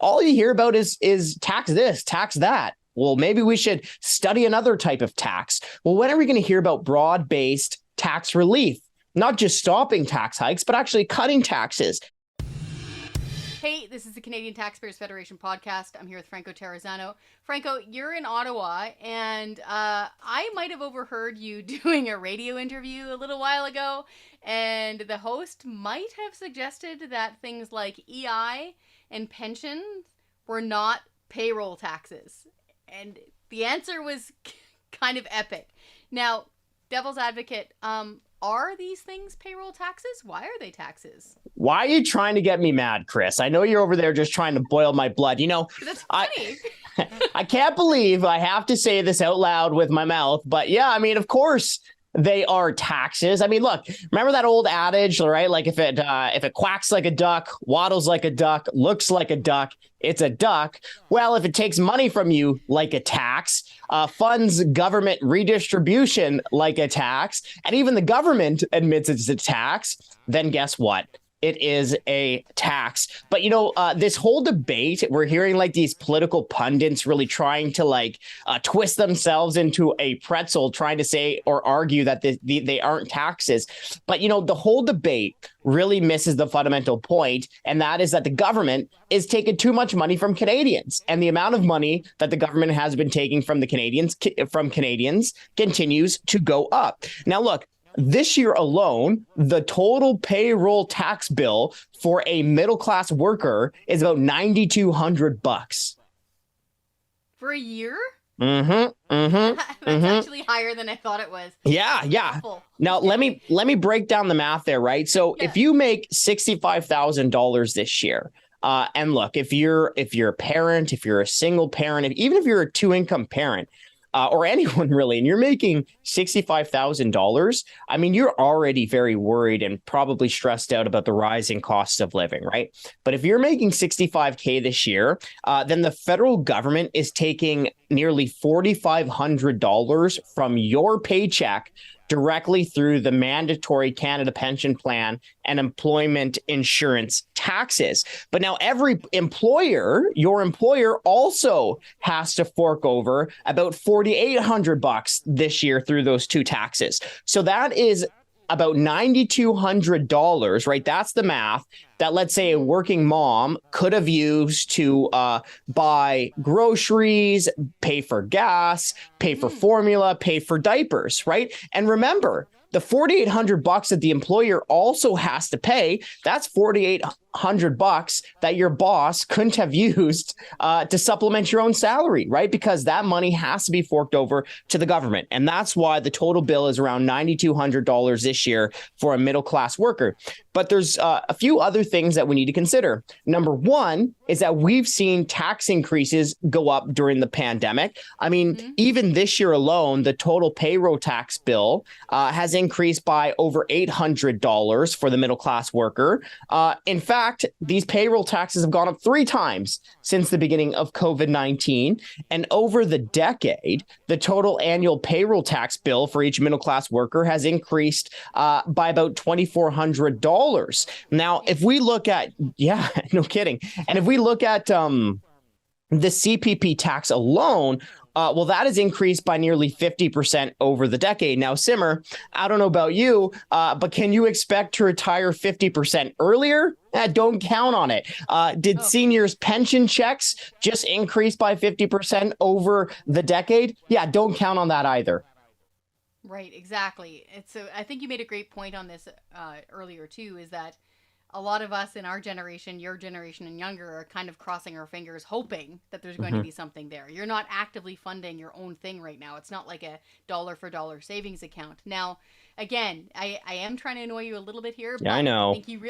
all you hear about is tax this, tax that. Well, maybe we should study another type of tax. Well, when are we going to hear about broad-based tax relief? Not just stopping tax hikes, but actually cutting taxes. Hey, this is the Canadian Taxpayers Federation podcast. I'm here with Franco Terrazzano. Franco, you're in Ottawa, and I might have overheard you doing a radio interview a little while ago, and the host might have suggested that things like EI and pensions were not payroll taxes. And the answer was kind of epic. Now, devil's advocate, are these things payroll taxes? Why are they taxes? Why are you trying to get me mad, Chris? I know you're over there just trying to boil my blood. You know, that's funny. I can't believe I have to say this out loud with my mouth. But yeah, I mean, of course, they are taxes. I mean, look, remember that old adage, right? Like if it quacks like a duck, waddles like a duck, looks like a duck, it's a duck. Well, if it takes money from you like a tax, funds government redistribution like a tax, and even the government admits it's a tax, then guess what? It is a tax. But, you know, this whole debate, we're hearing like these political pundits really trying to twist themselves into a pretzel, trying to say or argue that they aren't taxes. But, you know, the whole debate really misses the fundamental point, and that is that the government is taking too much money from Canadians. And the amount of money that the government has been taking from Canadians continues to go up. Now, look, this year alone, the total payroll tax bill for a middle-class worker is about $9,200 for a year. That's Actually higher than I thought it was. Yeah. Now let me break down the math there, right? So if you make $65,000 this year, and look, if you're a parent, if you're a single parent, even if you're a two-income parent, or anyone really, and you're making $65,000, I mean, you're already very worried and probably stressed out about the rising cost of living, right? But if you're making $65K this year, then the federal government is taking nearly $4,500 from your paycheck directly through the mandatory Canada Pension Plan and employment insurance taxes. But now every employer, your employer also has to fork over about $4,800 this year through those two taxes. So that is about $9,200, right? That's the math that, let's say, a working mom could have used to buy groceries, pay for gas, pay for formula, pay for diapers, right? And remember, the $4,800 that the employer also has to pay, that's $4,800 that your boss couldn't have used to supplement your own salary, right? Because that money has to be forked over to the government. And that's why the total bill is around $9,200 this year for a middle class worker. But there's a few other things that we need to consider. Number one is that we've seen tax increases go up during the pandemic. I mean, even this year alone, the total payroll tax bill has increased by over $800 for the middle class worker. In fact, these payroll taxes have gone up 3 times since the beginning of COVID-19. And over the decade, the total annual payroll tax bill for each middle class worker has increased by about $2,400. Now, if we look at, no kidding. And if we look at the CPP tax alone, well, that has increased by nearly 50% over the decade. Now, Simmer, I don't know about you, but can you expect to retire 50% earlier? Don't count on it. Did seniors' pension checks just increase by 50% over the decade? Yeah, don't count on that either. Right, exactly. I think you made a great point on this earlier too, is that a lot of us in our generation, your generation and younger, are kind of crossing our fingers hoping that there's going to be something there. You're not actively funding your own thing right now. It's not like a dollar for dollar savings account. Now, again, I am trying to annoy you a little bit here, but I know. I think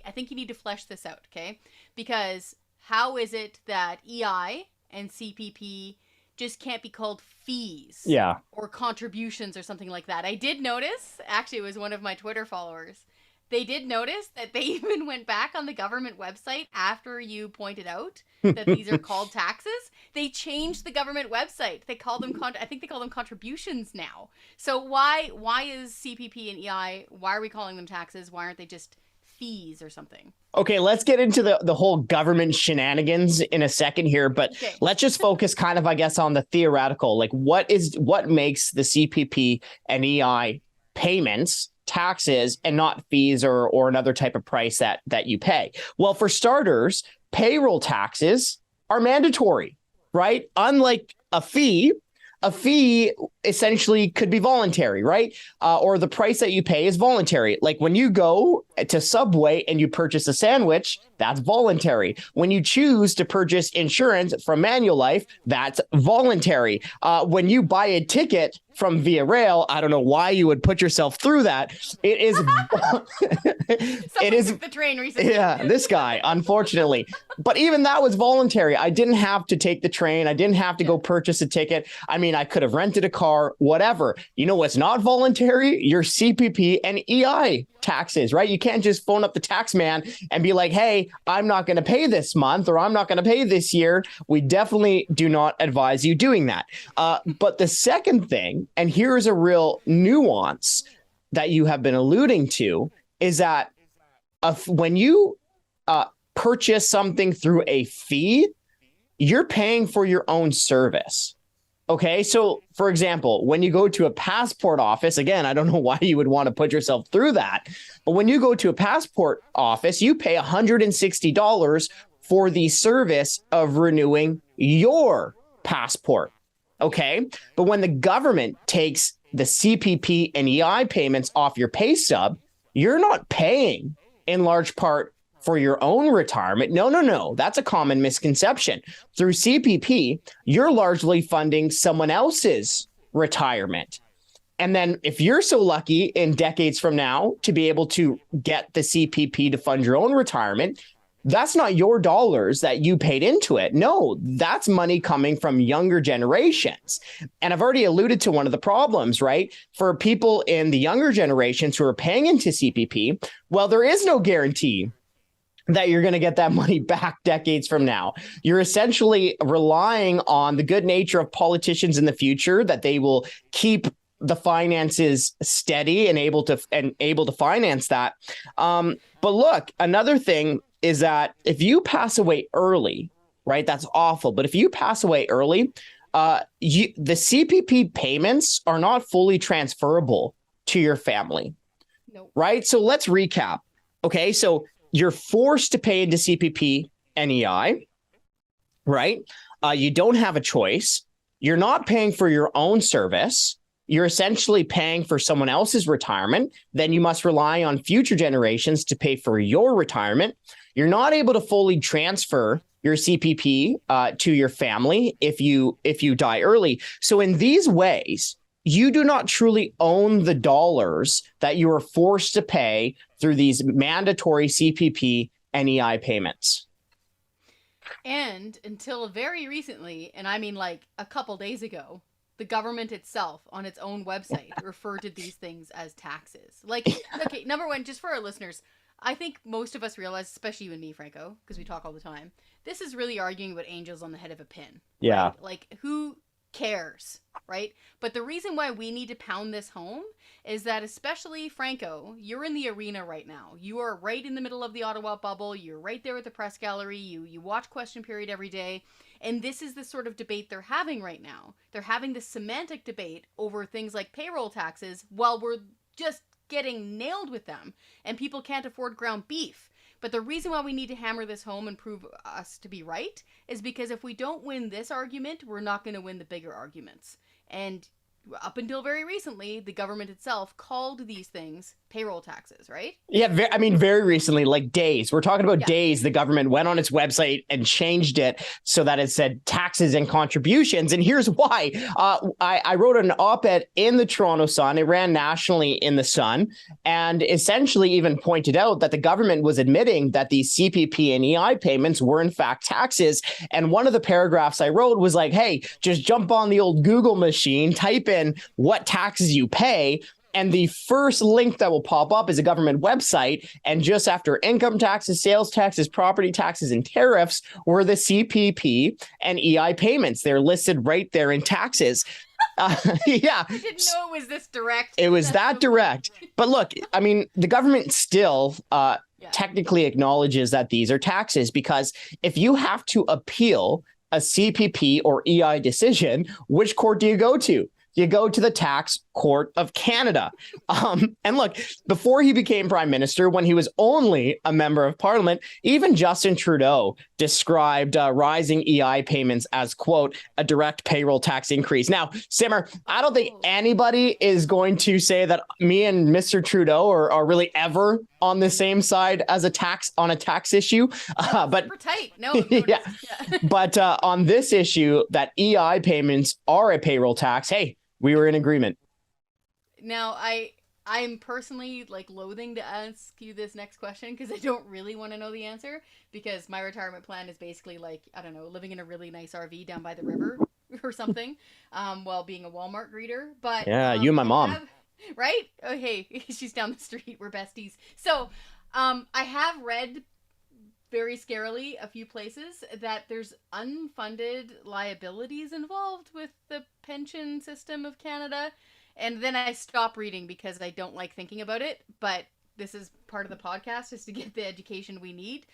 I think you need to flesh this out, okay? Because how is it that EI and CPP just can't be called fees or contributions or something like that? I did notice, actually it was one of my Twitter followers, they did notice that they even went back on the government website after you pointed out that these are called taxes. They changed the government website. They call them I think they call them contributions now. So why is CPP and EI, why are we calling them taxes? Why aren't they just fees or something. Okay, let's get into the whole government shenanigans in a second here, but let's just focus kind of, I guess, on the theoretical. Like what makes the CPP and EI payments taxes and not fees or another type of price that you pay? Well, for starters, payroll taxes are mandatory, right? Unlike a fee essentially could be voluntary, right? Or the price that you pay is voluntary. Like when you go to Subway and you purchase a sandwich, that's voluntary. When you choose to purchase insurance from Manulife, that's voluntary. When you buy a ticket from Via Rail, I don't know why you would put yourself through that. It is. Someone took the train recently. Yeah, this guy, unfortunately. But even that was voluntary. I didn't have to take the train. I didn't have to go purchase a ticket. I mean, I could have rented a car, whatever. You know what's not voluntary? Your CPP and EI taxes, right? You can't just phone up the tax man and be like, hey, I'm not going to pay this month or I'm not going to pay this year. We definitely do not advise you doing that. But the second thing, and here's a real nuance that you have been alluding to, is that when you purchase something through a fee, you're paying for your own service. Okay, so for example, when you go to a passport office, again, I don't know why you would want to put yourself through that, but when you go to a passport office, you pay $160 for the service of renewing your passport. Okay, but when the government takes the CPP and EI payments off your pay stub, you're not paying in large part for your own retirement. No. That's a common misconception. Through CPP, you're largely funding someone else's retirement. And then if you're so lucky in decades from now to be able to get the CPP to fund your own retirement, that's not your dollars that you paid into it. No, that's money coming from younger generations. And I've already alluded to one of the problems, right? For people in the younger generations who are paying into CPP, well, there is no guarantee that you're going to get that money back decades from now. You're essentially relying on the good nature of politicians in the future, that they will keep the finances steady and able to finance that. But look, another thing is that if you pass away early, right, that's awful. But if you pass away early, the CPP payments are not fully transferable to your family. Nope. Right? So let's recap. Okay, so you're forced to pay into CPP and EI, right? You don't have a choice. You're not paying for your own service. You're essentially paying for someone else's retirement. Then you must rely on future generations to pay for your retirement. You're not able to fully transfer your CPP to your family if you die early. So in these ways, you do not truly own the dollars that you are forced to pay through these mandatory CPP and EI payments. And until very recently, and I mean like a couple days ago, the government itself on its own website referred to these things as taxes. Like, okay, number one, just for our listeners, I think most of us realize, especially you and me, Franco, because we talk all the time, this is really arguing about angels on the head of a pin. Yeah. Right? Like, who cares, right? But the reason why we need to pound this home is that, especially Franco, you're in the arena right now. You are right in the middle of the Ottawa bubble. You're right there at the press gallery. You watch Question Period every day. And this is the sort of debate they're having right now. They're having this semantic debate over things like payroll taxes while we're just getting nailed with them and people can't afford ground beef. But the reason why we need to hammer this home and prove us to be right is because if we don't win this argument, we're not going to win the bigger arguments. And up until very recently, the government itself called these things payroll taxes, right? Yeah, very recently, like days. We're talking about days. The government went on its website and changed it so that it said taxes and contributions. And here's why. I wrote an op-ed in the Toronto Sun. It ran nationally in the Sun, and essentially even pointed out that the government was admitting that these CPP and EI payments were in fact taxes. And one of the paragraphs I wrote was like, hey, just jump on the old Google machine, type in what taxes you pay, and the first link that will pop up is a government website. And just after income taxes, sales taxes, property taxes, and tariffs were the CPP and EI payments. They're listed right there in taxes. Yeah. I didn't know it was this direct. It was that direct. But look, I mean, the government still technically acknowledges that these are taxes, because if you have to appeal a CPP or EI decision, which court do you go to? You go to the Tax Court of Canada. And look, before he became prime minister, when he was only a member of parliament, even Justin Trudeau described rising EI payments as, quote, a direct payroll tax increase. Now, Simmer, I don't think anybody is going to say that me and Mr. Trudeau are really ever on the same side as a tax issue. But super tight. No, yeah. But on this issue, that EI payments are a payroll tax, hey, we were in agreement. Now, I'm personally like loathing to ask you this next question because I don't really want to know the answer, because my retirement plan is basically like, I don't know, living in a really nice RV down by the river or something, while being a Walmart greeter. But yeah, you and my mom. Right? Oh, hey, she's down the street. We're besties. So I have read very scarily a few places that there's unfunded liabilities involved with the pension system of Canada. And then I stop reading because I don't like thinking about it. But this is part of the podcast, is to get the education we need.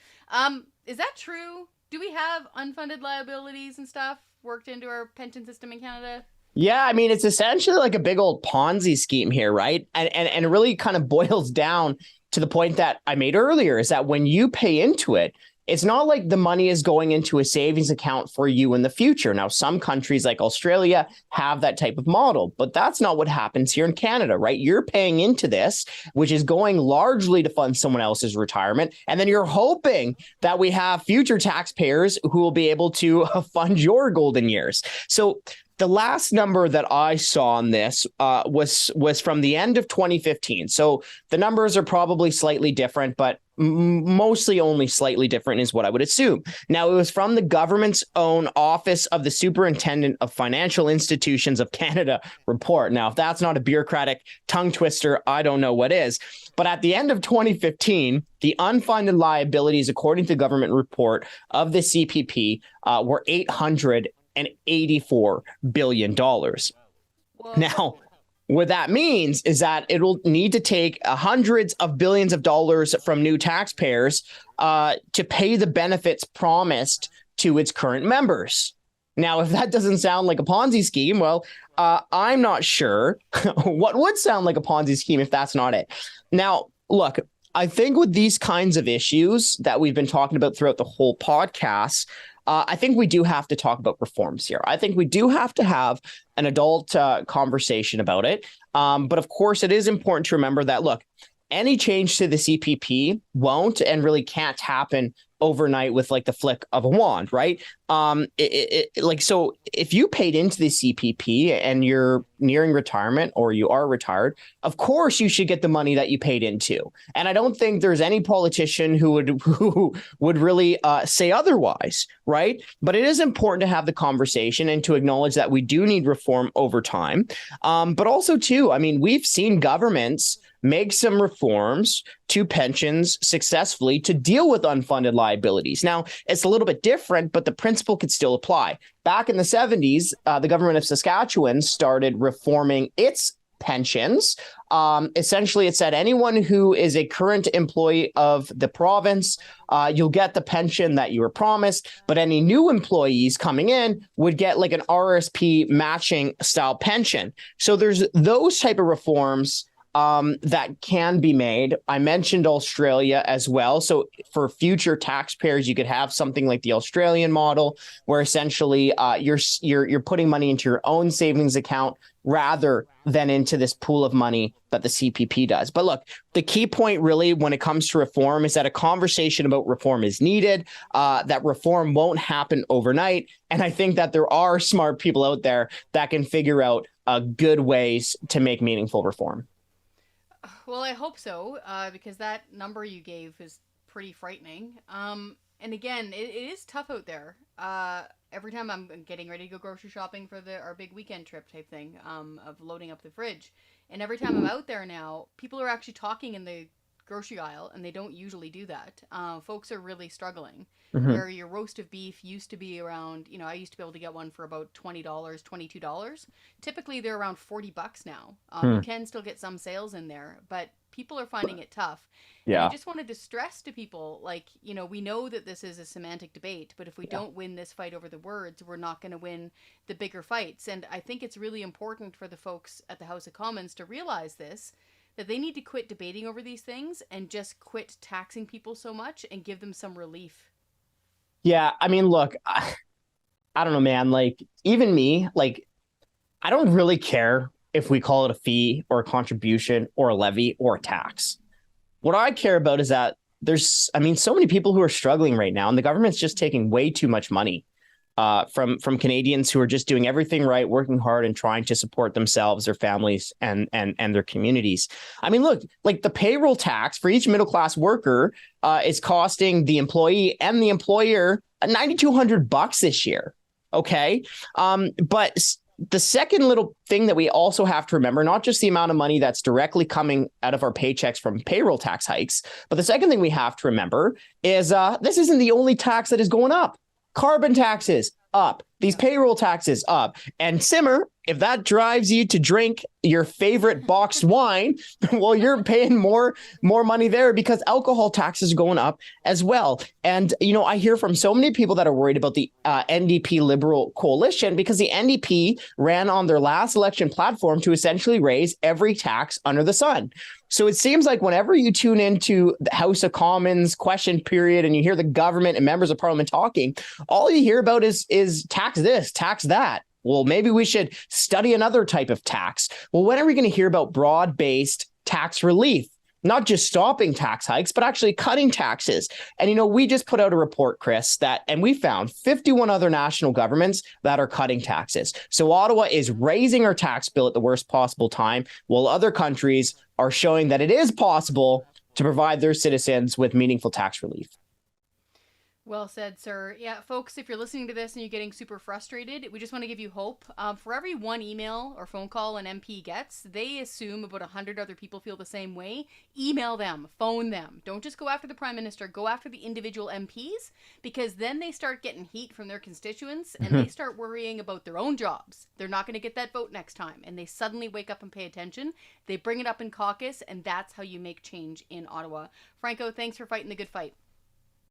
Is that true? Do we have unfunded liabilities and stuff worked into our pension system in Canada? Yeah, I mean, it's essentially like a big old Ponzi scheme here, right? And it really kind of boils down to the point that I made earlier, is that when you pay into it, it's not like the money is going into a savings account for you in the future. Now, some countries like Australia have that type of model, but that's not what happens here in Canada, right? You're paying into this, which is going largely to fund someone else's retirement. And then you're hoping that we have future taxpayers who will be able to fund your golden years. So the last number that I saw on this was from the end of 2015. So the numbers are probably slightly different, but mostly only slightly different is what I would assume. Now, it was from the government's own Office of the Superintendent of Financial Institutions of Canada report. Now, if that's not a bureaucratic tongue twister, I don't know what is. But at the end of 2015, the unfunded liabilities, according to the government report of the CPP, were $884 billion. Whoa. Now, what that means is that it'll need to take hundreds of billions of dollars from new taxpayers to pay the benefits promised to its current members. Now, if that doesn't sound like a Ponzi scheme, well, I'm not sure what would sound like a Ponzi scheme if that's not it. Now, look, I think with these kinds of issues that we've been talking about throughout the whole podcast, I think we do have to talk about reforms here. I think we do have to have an adult conversation about it. But of course, it is important to remember that, look, any change to the CPP won't and really can't happen overnight with like the flick of a wand, right? So if you paid into the CPP and you're nearing retirement or you are retired, of course you should get the money that you paid into. And I don't think there's any politician who would really say otherwise, right? But it is important to have the conversation and to acknowledge that we do need reform over time. But also too, I mean, we've seen governments make some reforms to pensions successfully to deal with unfunded liabilities. Now, it's a little bit different, but the principle could still apply. Back in the 70s, the government of Saskatchewan started reforming its pensions. Essentially, it said anyone who is a current employee of the province, you'll get the pension that you were promised, but any new employees coming in would get like an RSP matching style pension. So there's those type of reforms that can be made. I mentioned Australia as well. So for future taxpayers, you could have something like the Australian model, where essentially you're putting money into your own savings account rather than into this pool of money that the CPP does. But look, the key point really when it comes to reform is that a conversation about reform is needed, that reform won't happen overnight. And I think that there are smart people out there that can figure out good ways to make meaningful reform. Well, I hope so, because that number you gave is pretty frightening. And again, it is tough out there. Every time I'm getting ready to go grocery shopping for our big weekend trip type thing, of loading up the fridge. And every time I'm out there now, people are actually talking in the grocery aisle, and they don't usually do that. Folks are really struggling. Mhm. Where your roast of beef used to be around, I used to be able to get one for about $20, $22. Typically, they're around $40 now. You Hmm. can still get some sales in there, but people are finding it tough. And I Yeah. just wanted to stress to people, like, we know that this is a semantic debate, but if we don't win this fight over the words, we're not going to win the bigger fights. And I think it's really important for the folks at the House of Commons to realize this, that they need to quit debating over these things and just quit taxing people so much and give them some relief. Yeah. I mean, look, I don't know, man. Like, even me, like, I don't really care if we call it a fee or a contribution or a levy or a tax. What I care about is that so many people who are struggling right now, and the government's just taking way too much money from Canadians who are just doing everything right, working hard and trying to support themselves, their families, and their communities. I mean, look, like the payroll tax for each middle class worker is costing the employee and the employer $9,200 this year. Okay, but the second little thing that we also have to remember, not just the amount of money that's directly coming out of our paychecks from payroll tax hikes, but the second thing we have to remember is this isn't the only tax that is going up. Carbon taxes up, these payroll taxes up, and simmer. If that drives you to drink your favorite boxed wine, well, you're paying more money there because alcohol taxes are going up as well. And, I hear from so many people that are worried about the NDP Liberal coalition because the NDP ran on their last election platform to essentially raise every tax under the sun. So it seems like whenever you tune into the House of Commons question period and you hear the government and members of parliament talking, all you hear about is tax this, tax that. Well, maybe we should study another type of tax. Well, when are we going to hear about broad-based tax relief? Not just stopping tax hikes, but actually cutting taxes. And, we just put out a report, Chris, and we found 51 other national governments that are cutting taxes. So Ottawa is raising our tax bill at the worst possible time, while other countries are showing that it is possible to provide their citizens with meaningful tax relief. Well said, sir. Yeah, folks, if you're listening to this and you're getting super frustrated, we just want to give you hope. For every one email or phone call an MP gets, they assume about 100 other people feel the same way. Email them, phone them. Don't just go after the Prime Minister, go after the individual MPs, because then they start getting heat from their constituents and they start worrying about their own jobs. They're not going to get that vote next time. And they suddenly wake up and pay attention. They bring it up in caucus, and that's how you make change in Ottawa. Franco, thanks for fighting the good fight.